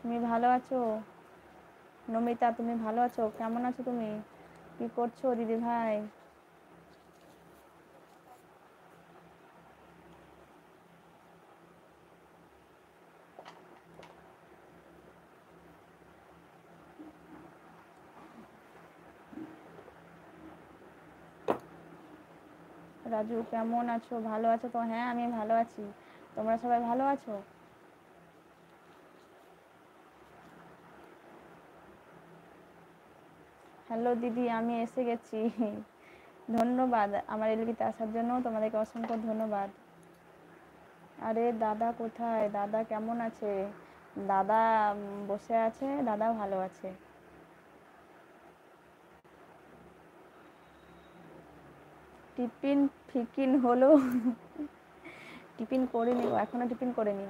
তুমি ভালো আছো? নমিতা তুমি ভালো আছো? কেমন আছো তুমি? কি করছো দিদি ভাই? রাজু কেমন আছো? ভালো আছো তো? হ্যাঁ আমি ভালো আছি। তোমরা সবাই ভালো আছো? হ্যালো দিদি, আমি এসে গেছি। ধন্যবাদ আমার এলবিতে আসার জন্য, তোমাদেরকে অসংখ্য ধন্যবাদ। আরে দাদা কোথায়? দাদা কেমন আছে? দাদা বসে আছে, দাদা ভালো আছে। টিফিন ফিকিন হলো। টিফিন করিনি, এখনো টিফিন করিনি।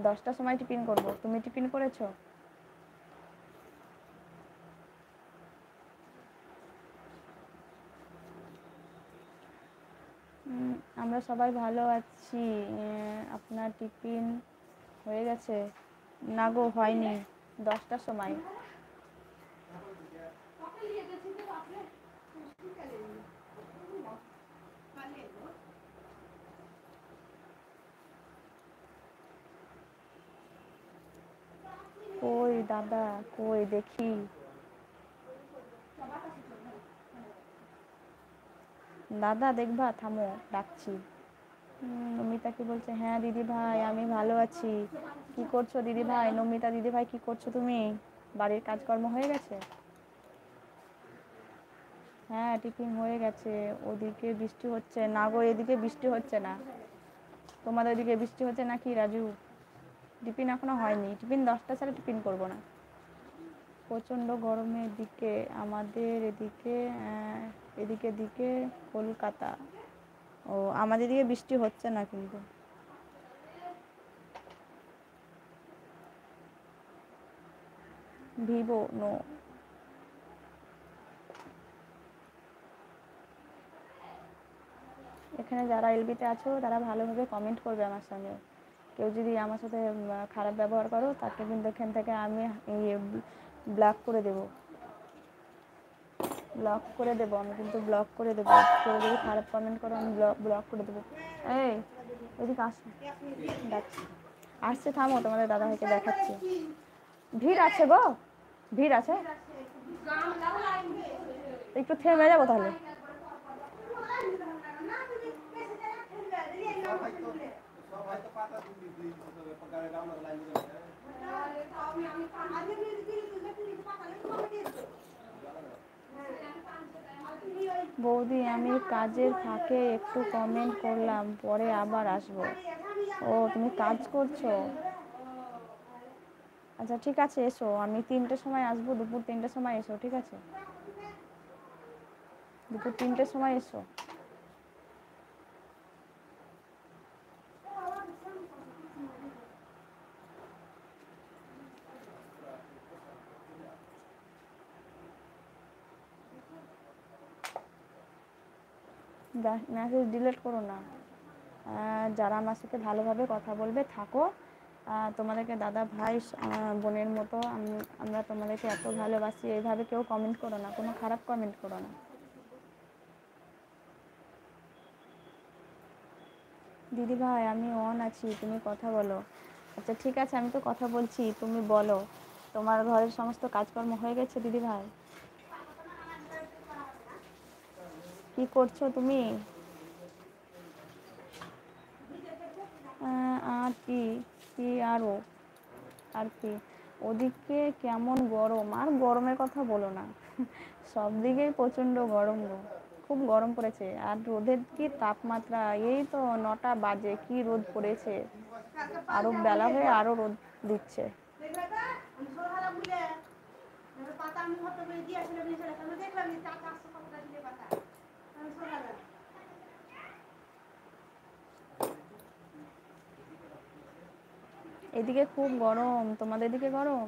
10টার সময় টিফিন করব। তুমি টিফিন করেছো? আমরা সবাই ভালো আছি। আপনার টিফিন হয়ে গেছে? না গো, হয়নি। 10টার সময়। কই দাদা, কই দেখি। দাদা দেখবা, থামো, ডাকছি। নমিতা কি বলছে? হ্যাঁ দিদি ভাই আমি ভালো আছি। কি করছো দিদি ভাই? নমিতা দিদি ভাই কি করছো তুমি? বাড়ির কাজকর্ম হয়ে গেছে? হ্যাঁ টিফিন হয়ে গেছে। ওদিকে বৃষ্টি হচ্ছে না গো, এদিকে বৃষ্টি হচ্ছে না। তোমাদের ওদিকে বৃষ্টি হচ্ছে নাকি রাজু? টিফিন এখনো হয়নি। টিফিন 10টা ছাড়া টিফিন করব না। প্রচণ্ড গরমের দিকে আমাদের এদিকে, এদিকে দিকে কলকাতা। ও, আমাদের দিকে বৃষ্টি হচ্ছে না কিন্তু। ভিভো নো। এখানে যারা এলবিতে আছো তারা ভালোভাবে কমেন্ট করবে আমার সঙ্গে। কেউ যদি আমার সাথে খারাপ ব্যবহার করো তাকে কিন্তু এখান থেকে আমি ব্লক করে দেবো। ব্লক করে দেবো আমি, কিন্তু ব্লক করে দেবো। কেউ যদি খারাপ কমেন্ট করো আমি ব্লক করে দেবো। এই এদিকে আসো, ডাকছি। আসছে, থামো, তোমাদের দাদা ভাইকে দেখাচ্ছি। ভিড় আছে গো, ভিড় আছে। একটু থেমে যাবো তাহলে। বৌদি আমি কাজের ফাঁকে একটু কমেন্ট করলাম, পরে আবার আসবো। ও তুমি কাজ করছো? আচ্ছা ঠিক আছে, এসো। আমি 3টের সময় আসবো, দুপুর 3টের সময় এসো, ঠিক আছে? দুপুর 3টের সময় এসো। মেসেজ ডিলিট করো না। যারা আমার সাথে ভালোভাবে কথা বলবে থাকো। তোমাদেরকে দাদা ভাই বোনের মতো আমরা তোমাদেরকে এত ভালোবাসি। এইভাবে কেউ কমেন্ট করো না, কোনো খারাপ কমেন্ট করো না। দিদি ভাই আমি অন আছি, তুমি কথা বলো। আচ্ছা ঠিক আছে, আমি তো কথা বলছি, তুমি বলো। তোমার ঘরের সমস্ত কাজকর্ম হয়ে গেছে দিদি ভাই? কি করছো তুমি? আর কি, কি আরও, আর কি? ওদিকে কেমন গরম! আর গরমের কথা বলো না। সব দিকেই প্রচণ্ড গরম গো। খুব গরম পড়েছে। আর রোদের কি তাপমাত্রা! এই তো 9টা বাজে, কি রোদ পড়েছে! আরো বেলা হয়ে আরো রোদ দিচ্ছে। এদিকে খুব গরম, তোমাদের দিকে গরম?